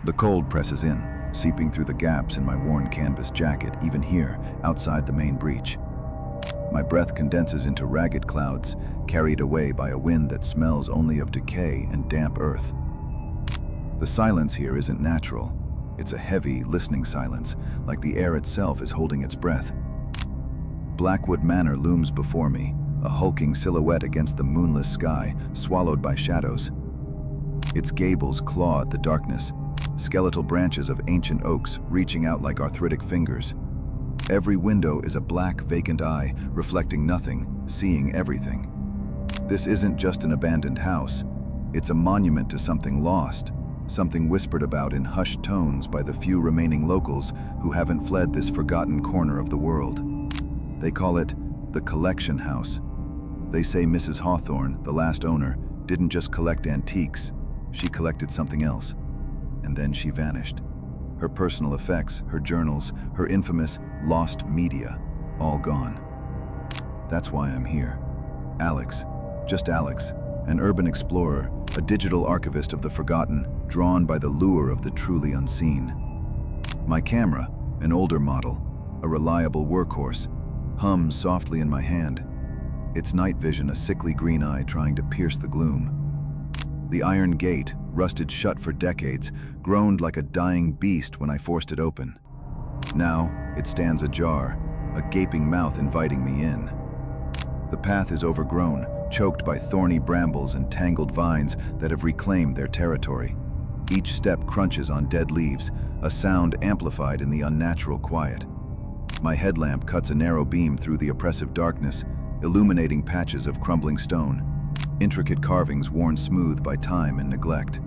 The cold presses in, seeping through the gaps in my worn canvas jacket, even here, outside the main breach. My breath condenses into ragged clouds, carried away by a wind that smells only of decay and damp earth. The silence here isn't natural. It's a heavy, listening silence, like the air itself is holding its breath. Blackwood Manor looms before me, a hulking silhouette against the moonless sky, swallowed by shadows. Its gables claw at the darkness, skeletal branches of ancient oaks reaching out like arthritic fingers. Every window is a black, vacant eye, reflecting nothing, seeing everything. This isn't just an abandoned house. It's a monument to something lost, something whispered about in hushed tones by the few remaining locals who haven't fled this forgotten corner of the world. They call it the collection house. They say Mrs. Hawthorne, the last owner, didn't just collect antiques, she collected something else. And then she vanished. Her personal effects, her journals, her infamous lost media, all gone. That's why I'm here. Alex, just Alex, an urban explorer, a digital archivist of the forgotten, drawn by the lure of the truly unseen. My camera, an older model, a reliable workhorse, hums softly in my hand. Its night vision a sickly green eye trying to pierce the gloom. The iron gate, rusted shut for decades, groaned like a dying beast when I forced it open. Now, it stands ajar, a gaping mouth inviting me in. The path is overgrown, choked by thorny brambles and tangled vines that have reclaimed their territory. Each step crunches on dead leaves, a sound amplified in the unnatural quiet. My headlamp cuts a narrow beam through the oppressive darkness, illuminating patches of crumbling stone, intricate carvings worn smooth by time and neglect.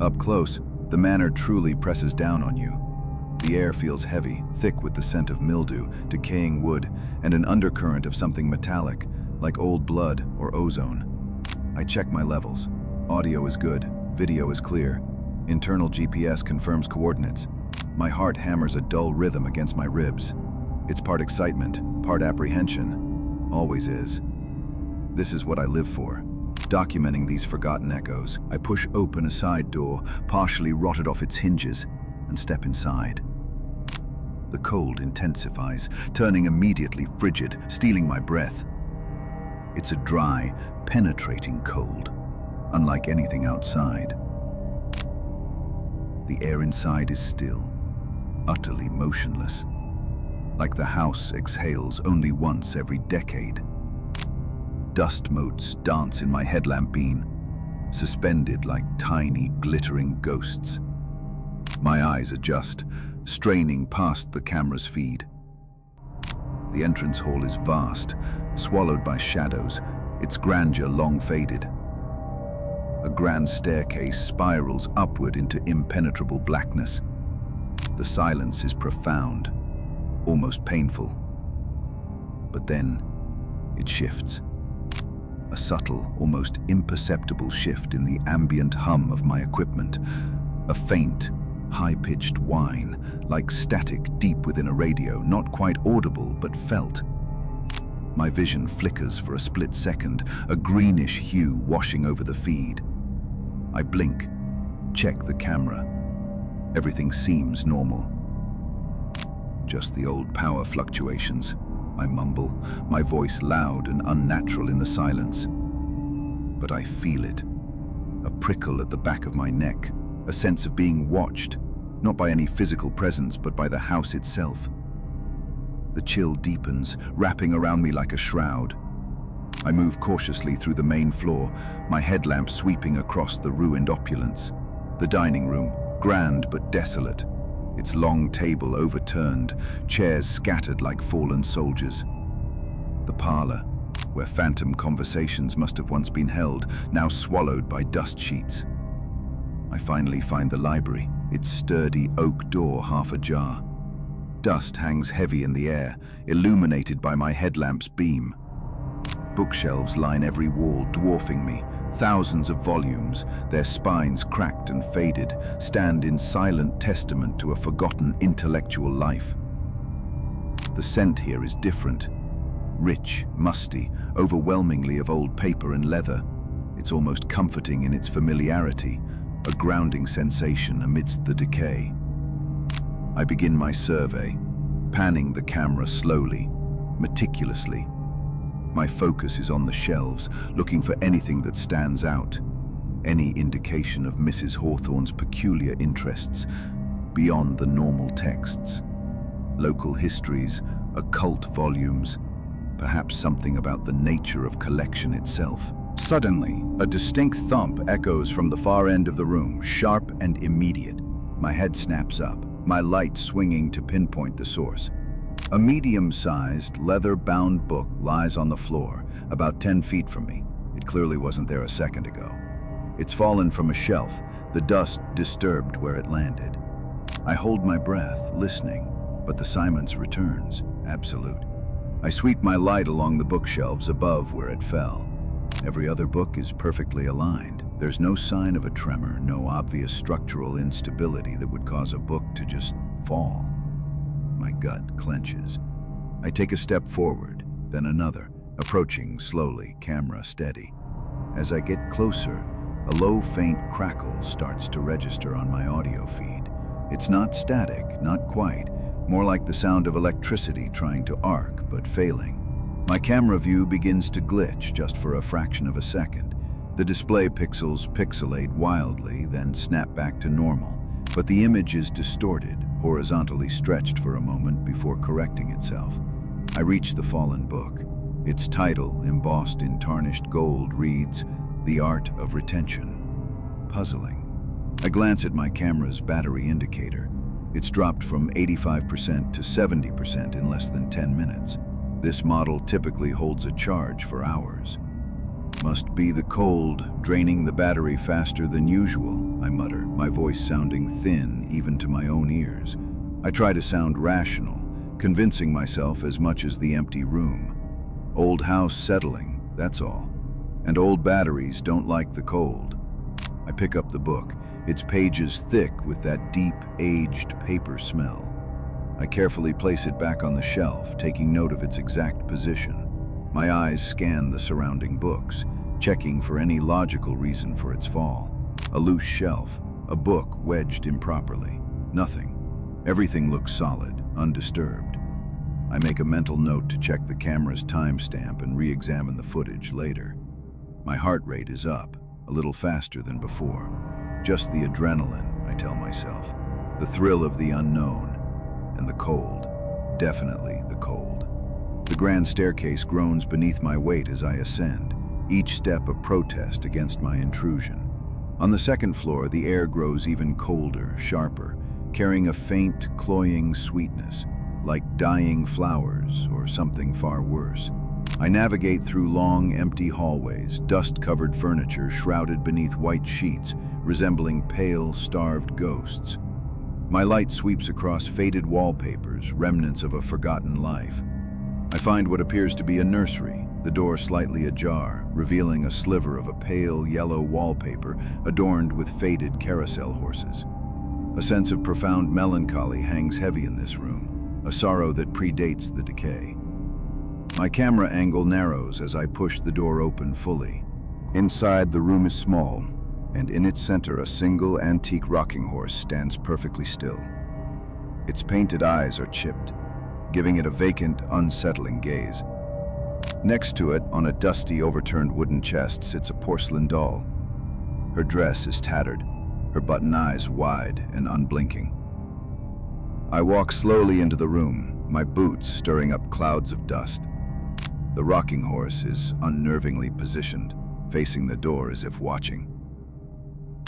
Up close, the manor truly presses down on you. The air feels heavy, thick with the scent of mildew, decaying wood, and an undercurrent of something metallic, like old blood or ozone. I check my levels. Audio is good, video is clear. Internal GPS confirms coordinates. My heart hammers a dull rhythm against my ribs. It's part excitement, part apprehension. Always is. This is what I live for, documenting these forgotten echoes. I push open a side door, partially rotted off its hinges, and step inside. The cold intensifies, turning immediately frigid, stealing my breath. It's a dry, penetrating cold, unlike anything outside. The air inside is still, utterly motionless, like the house exhales only once every decade. Dust motes dance in my headlamp beam, suspended like tiny, glittering ghosts. My eyes adjust, straining past the camera's feed. The entrance hall is vast, swallowed by shadows, its grandeur long faded. A grand staircase spirals upward into impenetrable blackness. The silence is profound, almost painful. But then, it shifts. A subtle, almost imperceptible shift in the ambient hum of my equipment. A faint, high-pitched whine, like static deep within a radio, not quite audible but felt. My vision flickers for a split second, a greenish hue washing over the feed. I blink, check the camera. Everything seems normal. Just the old power fluctuations, I mumble, my voice loud and unnatural in the silence. But I feel it. A prickle at the back of my neck, a sense of being watched, not by any physical presence, but by the house itself. The chill deepens, wrapping around me like a shroud. I move cautiously through the main floor, my headlamp sweeping across the ruined opulence. The dining room, grand but desolate, its long table overturned, chairs scattered like fallen soldiers. The parlor, where phantom conversations must have once been held, now swallowed by dust sheets. I finally find the library, its sturdy oak door half ajar. Dust hangs heavy in the air, illuminated by my headlamp's beam. Bookshelves line every wall, dwarfing me. Thousands of volumes, their spines cracked and faded, stand in silent testament to a forgotten intellectual life. The scent here is different. Rich, musty, overwhelmingly of old paper and leather. It's almost comforting in its familiarity, a grounding sensation amidst the decay. I begin my survey, panning the camera slowly, meticulously. My focus is on the shelves, looking for anything that stands out, any indication of Mrs. Hawthorne's peculiar interests beyond the normal texts. Local histories, occult volumes, perhaps something about the nature of collection itself. Suddenly, a distinct thump echoes from the far end of the room, sharp and immediate. My head snaps up, my light swinging to pinpoint the source. A medium-sized, leather-bound book lies on the floor, about 10 feet from me. It clearly wasn't there a second ago. It's fallen from a shelf, the dust disturbed where it landed. I hold my breath, listening, but the silence returns, absolute. I sweep my light along the bookshelves above where it fell. Every other book is perfectly aligned. There's no sign of a tremor, no obvious structural instability that would cause a book to just fall. My gut clenches. I take a step forward, then another, approaching slowly, camera steady. As I get closer, a low, faint crackle starts to register on my audio feed. It's not static, not quite, more like the sound of electricity trying to arc, but failing. My camera view begins to glitch just for a fraction of a second. The display pixels pixelate wildly, then snap back to normal. But the image is distorted, horizontally stretched for a moment before correcting itself. I reach the fallen book. Its title, embossed in tarnished gold, reads, "The Art of Retention." Puzzling. I glance at my camera's battery indicator. It's dropped from 85% to 70% in less than 10 minutes. This model typically holds a charge for hours. Must be the cold, draining the battery faster than usual, I mutter, my voice sounding thin even to my own ears. I try to sound rational, convincing myself as much as the empty room. Old house settling, that's all. And old batteries don't like the cold. I pick up the book, its pages thick with that deep, aged paper smell. I carefully place it back on the shelf, taking note of its exact position. My eyes scan the surrounding books, checking for any logical reason for its fall. A loose shelf, a book wedged improperly. Nothing. Everything looks solid, undisturbed. I make a mental note to check the camera's timestamp and re-examine the footage later. My heart rate is up, a little faster than before. Just the adrenaline, I tell myself. The thrill of the unknown. And the cold. Definitely the cold. The grand staircase groans beneath my weight as I ascend, each step a protest against my intrusion. On the second floor, the air grows even colder, sharper, carrying a faint, cloying sweetness, like dying flowers or something far worse. I navigate through long, empty hallways, dust-covered furniture shrouded beneath white sheets, resembling pale, starved ghosts. My light sweeps across faded wallpapers, remnants of a forgotten life. I find what appears to be a nursery, the door slightly ajar, revealing a sliver of a pale yellow wallpaper adorned with faded carousel horses. A sense of profound melancholy hangs heavy in this room, a sorrow that predates the decay. My camera angle narrows as I push the door open fully. Inside, the room is small, and in its center a single antique rocking horse stands perfectly still. Its painted eyes are chipped, giving it a vacant, unsettling gaze. Next to it, on a dusty, overturned wooden chest, sits a porcelain doll. Her dress is tattered, her button eyes wide and unblinking. I walk slowly into the room, my boots stirring up clouds of dust. The rocking horse is unnervingly positioned, facing the door as if watching.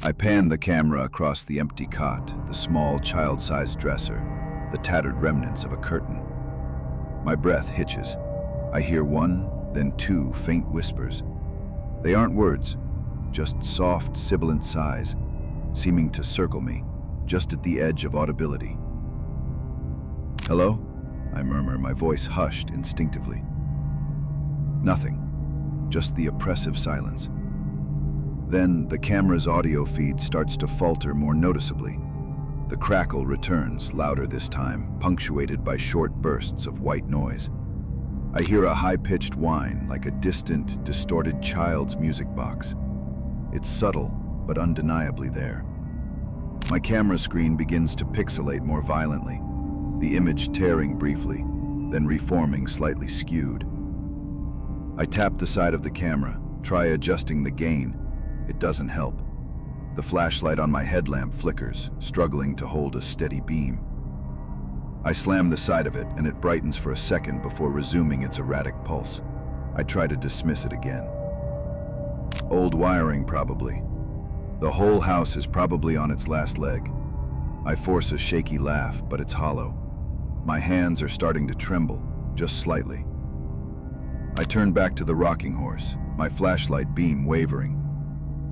I pan the camera across the empty cot, the small child-sized dresser, the tattered remnants of a curtain. My breath hitches. I hear one, then two faint whispers. They aren't words, just soft, sibilant sighs, seeming to circle me, just at the edge of audibility. "Hello?" I murmur, my voice hushed instinctively. Nothing, just the oppressive silence. Then the camera's audio feed starts to falter more noticeably. The crackle returns, louder this time, punctuated by short bursts of white noise. I hear a high-pitched whine, like a distant, distorted child's music box. It's subtle, but undeniably there. My camera screen begins to pixelate more violently, the image tearing briefly, then reforming slightly skewed. I tap the side of the camera, try adjusting the gain. It doesn't help. The flashlight on my headlamp flickers, struggling to hold a steady beam. I slam the side of it, and it brightens for a second before resuming its erratic pulse. I try to dismiss it again. Old wiring, probably. The whole house is probably on its last leg. I force a shaky laugh, but it's hollow. My hands are starting to tremble, just slightly. I turn back to the rocking horse, my flashlight beam wavering.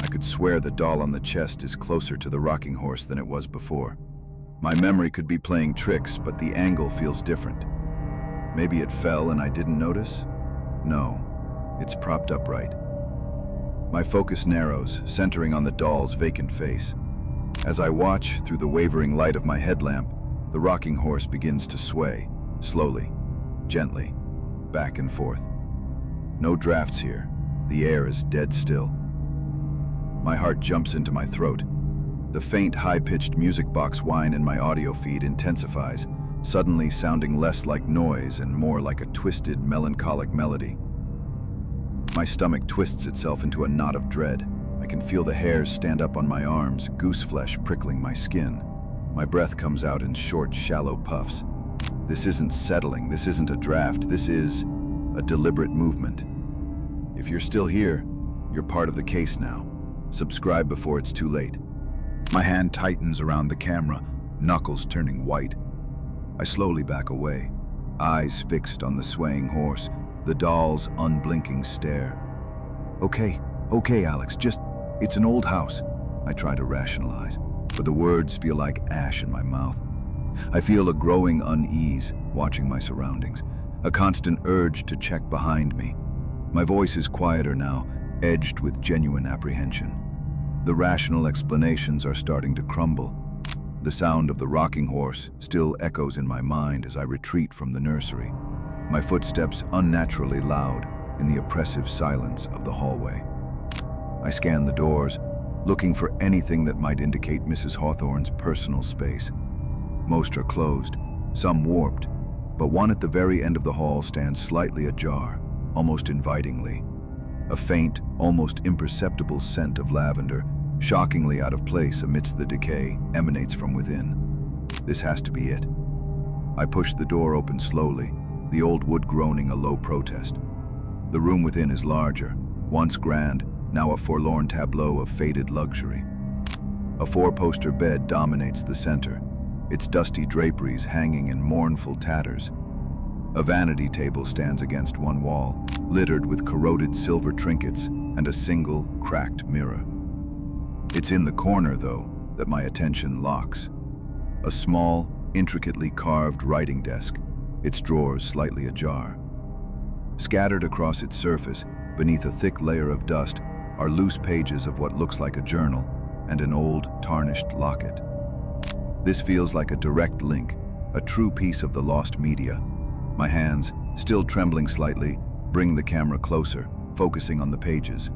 I could swear the doll on the chest is closer to the rocking horse than it was before. My memory could be playing tricks, but the angle feels different. Maybe it fell and I didn't notice? No, it's propped upright. My focus narrows, centering on the doll's vacant face. As I watch through the wavering light of my headlamp, the rocking horse begins to sway, slowly, gently, back and forth. No drafts here. The air is dead still. My heart jumps into my throat. The faint, high-pitched music box whine in my audio feed intensifies, suddenly sounding less like noise and more like a twisted, melancholic melody. My stomach twists itself into a knot of dread. I can feel the hairs stand up on my arms, goose flesh prickling my skin. My breath comes out in short, shallow puffs. This isn't settling, this isn't a draft, this is a deliberate movement. If you're still here, you're part of the case now. Subscribe before it's too late. My hand tightens around the camera, knuckles turning white. I slowly back away, eyes fixed on the swaying horse, the doll's unblinking stare. Okay, Alex, it's an old house. I try to rationalize, but the words feel like ash in my mouth. I feel a growing unease watching my surroundings, a constant urge to check behind me. My voice is quieter now, edged with genuine apprehension. The rational explanations are starting to crumble. The sound of the rocking horse still echoes in my mind as I retreat from the nursery, my footsteps unnaturally loud in the oppressive silence of the hallway. I scan the doors, looking for anything that might indicate Mrs. Hawthorne's personal space. Most are closed, some warped, but one at the very end of the hall stands slightly ajar, almost invitingly. A faint, almost imperceptible scent of lavender, shockingly out of place amidst the decay, emanates from within. This has to be it. I push the door open slowly, the old wood groaning a low protest. The room within is larger, once grand, now a forlorn tableau of faded luxury. A four-poster bed dominates the center, its dusty draperies hanging in mournful tatters. A vanity table stands against one wall, littered with corroded silver trinkets and a single, cracked mirror. It's in the corner, though, that my attention locks. A small, intricately carved writing desk, its drawers slightly ajar. Scattered across its surface, beneath a thick layer of dust, are loose pages of what looks like a journal and an old, tarnished locket. This feels like a direct link, a true piece of the lost media. My hands, still trembling slightly, bring the camera closer, focusing on the pages.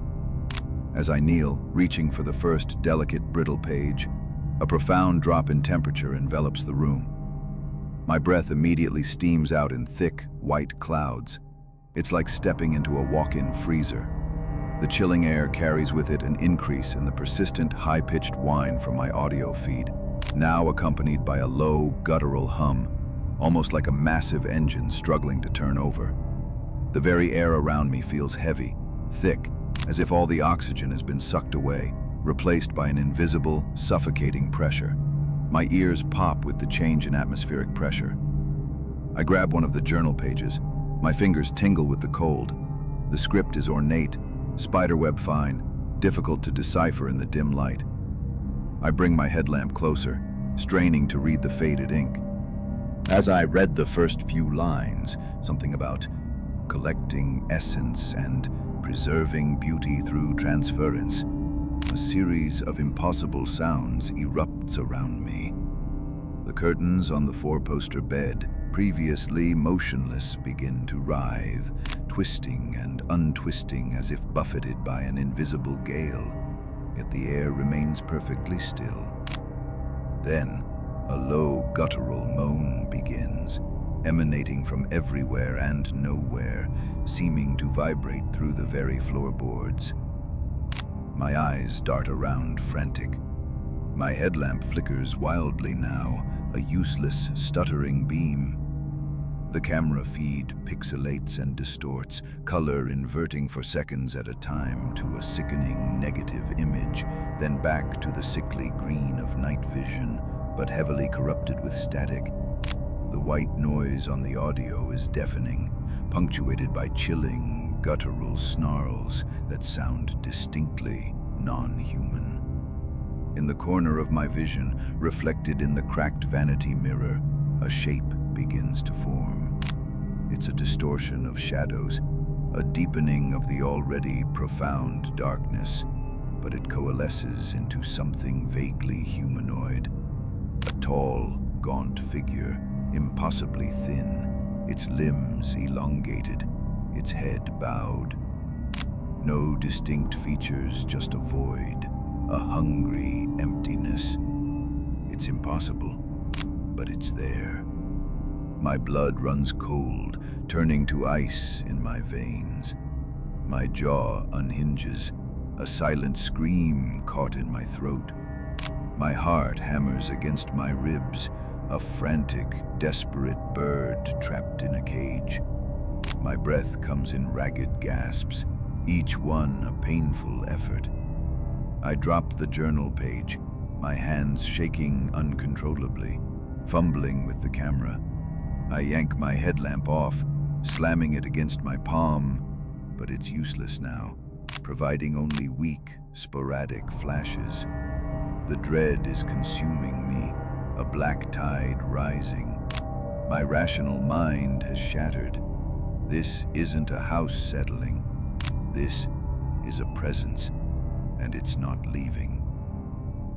As I kneel, reaching for the first delicate, brittle page, a profound drop in temperature envelops the room. My breath immediately steams out in thick, white clouds. It's like stepping into a walk-in freezer. The chilling air carries with it an increase in the persistent, high-pitched whine from my audio feed, now accompanied by a low, guttural hum, almost like a massive engine struggling to turn over. The very air around me feels heavy, thick, as if all the oxygen has been sucked away, replaced by an invisible, suffocating pressure. My ears pop with the change in atmospheric pressure. I grab one of the journal pages. My fingers tingle with the cold. The script is ornate, spiderweb fine, difficult to decipher in the dim light. I bring my headlamp closer, straining to read the faded ink. As I read the first few lines, something about collecting essence and preserving beauty through transference, a series of impossible sounds erupts around me. The curtains on the four-poster bed, previously motionless, begin to writhe, twisting and untwisting as if buffeted by an invisible gale. yet the air remains perfectly still. Then, a low guttural moan begins, emanating from everywhere and nowhere, seeming to vibrate through the very floorboards. My eyes dart around, frantic. My headlamp flickers wildly now, a useless, stuttering beam. The camera feed pixelates and distorts, color inverting for seconds at a time to a sickening negative image, then back to the sickly green of night vision, but heavily corrupted with static. The white noise on the audio is deafening, punctuated by chilling, guttural snarls that sound distinctly non-human. In the corner of my vision, reflected in the cracked vanity mirror, a shape begins to form. It's a distortion of shadows, a deepening of the already profound darkness, but it coalesces into something vaguely humanoid. A tall, gaunt figure, impossibly thin, its limbs elongated, its head bowed. No distinct features, just a void, a hungry emptiness. It's impossible, but it's there. My blood runs cold, turning to ice in my veins. My jaw unhinges, a silent scream caught in my throat. My heart hammers against my ribs, a frantic, desperate bird trapped in a cage. My breath comes in ragged gasps, each one a painful effort. I drop the journal page, my hands shaking uncontrollably, fumbling with the camera. I yank my headlamp off, slamming it against my palm, but it's useless now, providing only weak, sporadic flashes. The dread is consuming me, a black tide rising. My rational mind has shattered. This isn't a house settling. This is a presence, and it's not leaving.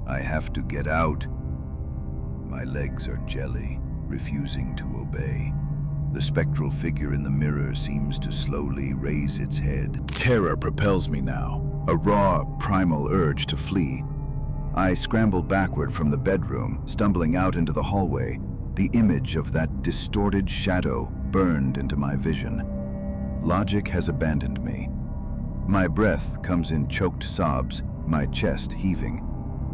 I have to get out. My legs are jelly, refusing to obey. The spectral figure in the mirror seems to slowly raise its head. Terror propels me now, a raw, primal urge to flee. I scramble backward from the bedroom, stumbling out into the hallway, the image of that distorted shadow burned into my vision. Logic has abandoned me. My breath comes in choked sobs, my chest heaving.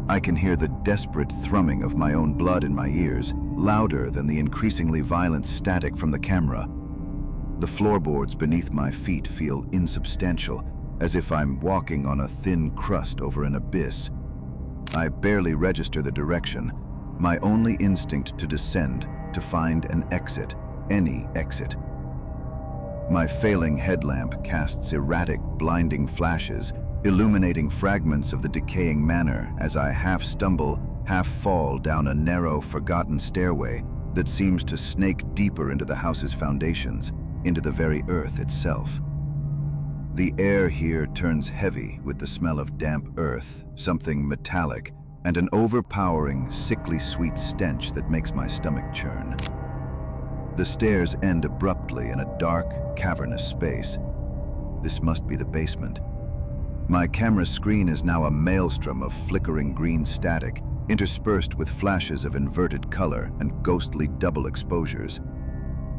I can hear the desperate thrumming of my own blood in my ears, louder than the increasingly violent static from the camera. The floorboards beneath my feet feel insubstantial, as if I'm walking on a thin crust over an abyss. I barely register the direction, my only instinct to descend, to find an exit, any exit. My failing headlamp casts erratic, blinding flashes, illuminating fragments of the decaying manor as I half stumble, half fall down a narrow, forgotten stairway that seems to snake deeper into the house's foundations, into the very earth itself. The air here turns heavy with the smell of damp earth, something metallic, and an overpowering, sickly sweet stench that makes my stomach churn. The stairs end abruptly in a dark, cavernous space. This must be the basement. My camera screen is now a maelstrom of flickering green static, interspersed with flashes of inverted color and ghostly double exposures.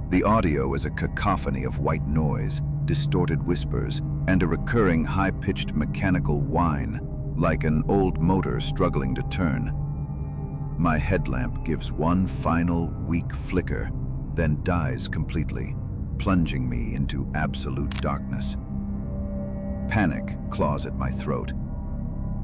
The audio is a cacophony of white noise, distorted whispers, and a recurring high-pitched mechanical whine, like an old motor struggling to turn. My headlamp gives one final, weak flicker, then dies completely, plunging me into absolute darkness. Panic claws at my throat.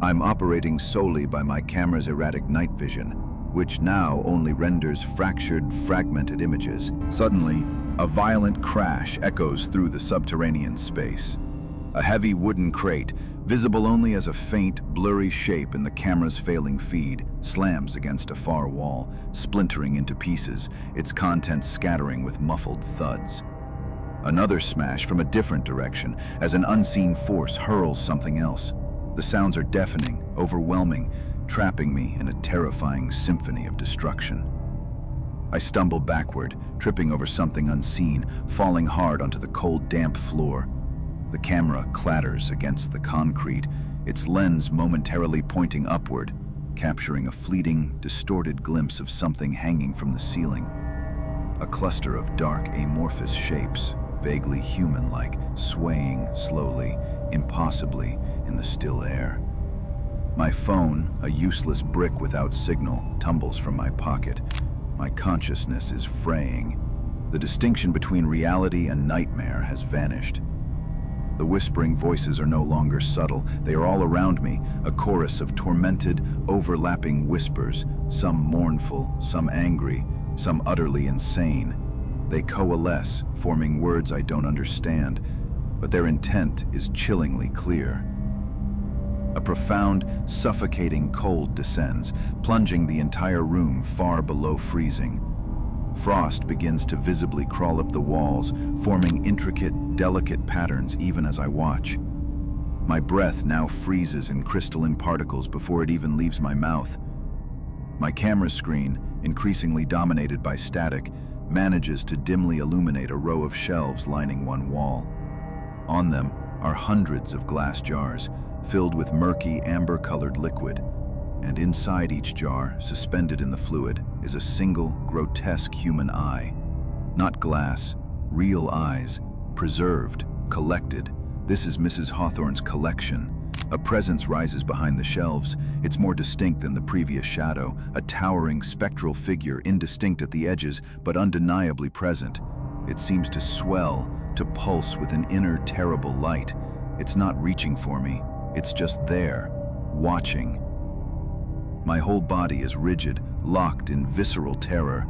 I'm operating solely by my camera's erratic night vision, which now only renders fractured, fragmented images. Suddenly, a violent crash echoes through the subterranean space. A heavy wooden crate, visible only as a faint, blurry shape in the camera's failing feed, slams against a far wall, splintering into pieces, its contents scattering with muffled thuds. Another smash from a different direction as an unseen force hurls something else. The sounds are deafening, overwhelming, trapping me in a terrifying symphony of destruction. I stumble backward, tripping over something unseen, falling hard onto the cold, damp floor. The camera clatters against the concrete, its lens momentarily pointing upward, capturing a fleeting, distorted glimpse of something hanging from the ceiling. A cluster of dark, amorphous shapes, vaguely human-like, swaying slowly, impossibly, in the still air. My phone, a useless brick without signal, tumbles from my pocket. My consciousness is fraying. The distinction between reality and nightmare has vanished. The whispering voices are no longer subtle. They are all around me, a chorus of tormented, overlapping whispers, some mournful, some angry, some utterly insane. They coalesce, forming words I don't understand, but their intent is chillingly clear. A profound, suffocating cold descends, plunging the entire room far below freezing. Frost begins to visibly crawl up the walls, forming intricate, delicate patterns even as I watch. My breath now freezes in crystalline particles before it even leaves my mouth. My camera screen, increasingly dominated by static, manages to dimly illuminate a row of shelves lining one wall. On them are hundreds of glass jars, filled with murky, amber-colored liquid, and inside each jar, suspended in the fluid, is a single, grotesque human eye. Not glass, real eyes, preserved, collected. This is Mrs. Hawthorne's collection. A presence rises behind the shelves. It's more distinct than the previous shadow, a towering, spectral figure, indistinct at the edges, but undeniably present. It seems to swell, to pulse with an inner, terrible light. It's not reaching for me. It's just there, watching. My whole body is rigid, locked in visceral terror.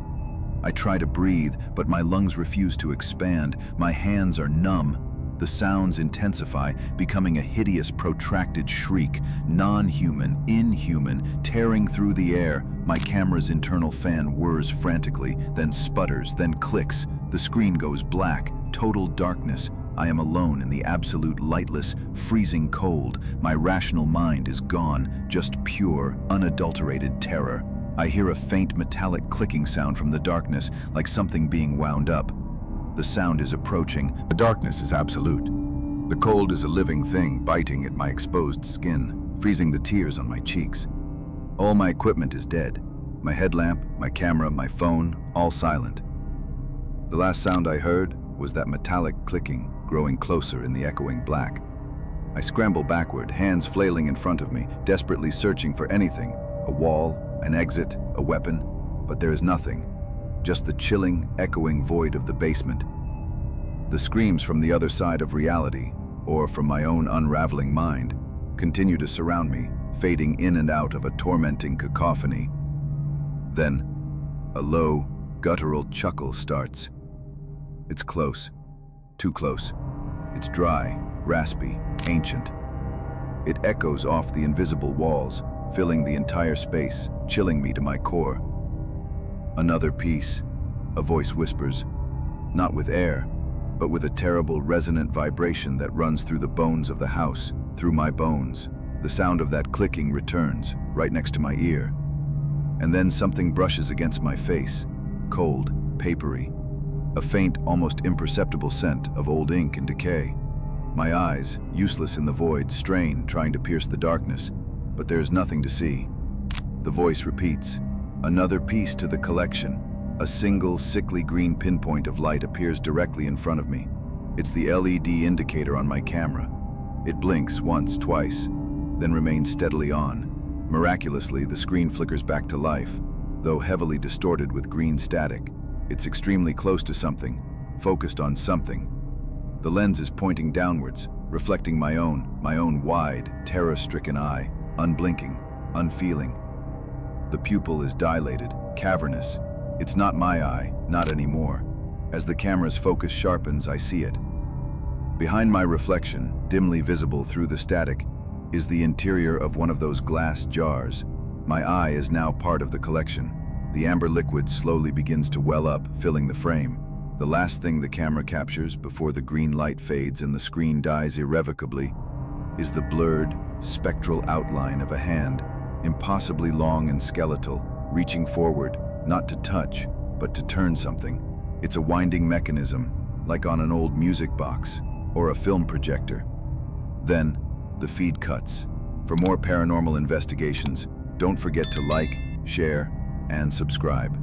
I try to breathe, but my lungs refuse to expand. My hands are numb. The sounds intensify, becoming a hideous, protracted shriek, non-human, inhuman, tearing through the air. My camera's internal fan whirs frantically, then sputters, then clicks. The screen goes black, total darkness. I am alone in the absolute lightless, freezing cold. My rational mind is gone, just pure, unadulterated terror. I hear a faint metallic clicking sound from the darkness, like something being wound up. The sound is approaching. The darkness is absolute. The cold is a living thing biting at my exposed skin, freezing the tears on my cheeks. All my equipment is dead. My headlamp, my camera, my phone, all silent. The last sound I heard was that metallic clicking, growing closer in the echoing black. I scramble backward, hands flailing in front of me, desperately searching for anything, a wall, an exit, a weapon, but there is nothing, just the chilling, echoing void of the basement. The screams from the other side of reality, or from my own unraveling mind, continue to surround me, fading in and out of a tormenting cacophony. Then, a low, guttural chuckle starts. It's close. Too close. It's dry, raspy, ancient. It echoes off the invisible walls, filling the entire space, chilling me to my core. Another piece, a voice whispers, not with air, but with a terrible resonant vibration that runs through the bones of the house, through my bones. The sound of that clicking returns, right next to my ear. And then something brushes against my face, cold, papery. A faint, almost imperceptible scent of old ink and decay. My eyes, useless in the void, strain, trying to pierce the darkness, but there is nothing to see. The voice repeats, another piece to the collection. A single, sickly green pinpoint of light appears directly in front of me. It's the LED indicator on my camera. It blinks once, twice, then remains steadily on. Miraculously, the screen flickers back to life, though heavily distorted with green static. It's extremely close to something, focused on something. The lens is pointing downwards, reflecting my own wide, terror-stricken eye, unblinking, unfeeling. The pupil is dilated, cavernous. It's not my eye, not anymore. As the camera's focus sharpens, I see it. Behind my reflection, dimly visible through the static, is the interior of one of those glass jars. My eye is now part of the collection. The amber liquid slowly begins to well up, filling the frame. The last thing the camera captures before the green light fades and the screen dies irrevocably is the blurred, spectral outline of a hand, impossibly long and skeletal, reaching forward, not to touch, but to turn something. It's a winding mechanism, like on an old music box or a film projector. Then, the feed cuts. For more paranormal investigations, don't forget to like, share, and subscribe.